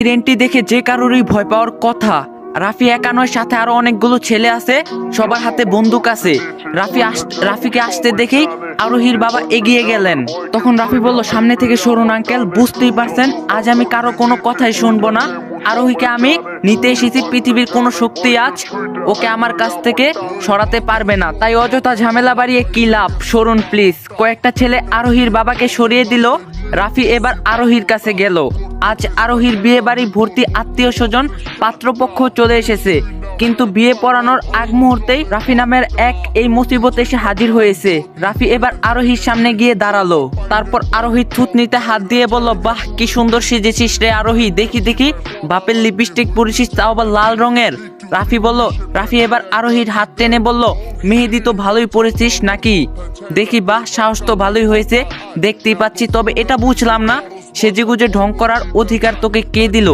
ট্রেনটি দেখে যে কারোরই ভয় পাওয়ার কথা। রাফি একা নয়, সাথে আরো অনেকগুলো ছেলে আছে, সবার হাতে বন্দুক আছে। রাফিকে আসতে দেখেই আরোহীর বাবা এগিয়ে গেলেন। তখন রাফি বলল, সামনে থেকে সরুন আঙ্কেল, বুঝতেই পারছেন আজ আমি কারো কোনো কথাই শুনবো না। আরোহীকে আমি নিতে এসেছি, পৃথিবীর কোনো শক্তি আজ ওকে আমার কাছ থেকে সরাতে পারবে না, তাই অযথা ঝামেলা বাড়িয়ে কি লাভ, সরুন প্লিজ। কয়েকটা ছেলে আরোহীর বাবাকে সরিয়ে দিল। রাফি এবার আরোহীর কাছে গেল। আজ আরোহীর বিয়ে বাড়ি ভর্তি আত্মীয় স্বজন, পাত্রপক্ষ চলে এসেছে, কিন্তু বিয়ে পড়ানোর আগ মুহূর্তেই রাফি নামের এক এই মুসিবত এসে হাজির হয়েছে। রাফি এবার আরোহীর সামনে গিয়ে দাঁড়ালো। তারপর আরোহী থুতনিতে হাত দিয়ে বলল, বাহ কি সুন্দর সেজেছিস রে আরোহী, দেখি দেখি বাপের লিপস্টিক পরেছিস, তাও আবার লাল রঙের। রাফি এবার আরোহীর হাত টেনে বলল, মেহেদি তো ভালোই পরেছিস নাকি, দেখি বাহ সাহস তো ভালোই হয়েছে দেখতেই পাচ্ছি, তবে এটা বুঝলাম না সেজেগুজে ঢং করার অধিকার তোকে কে দিল?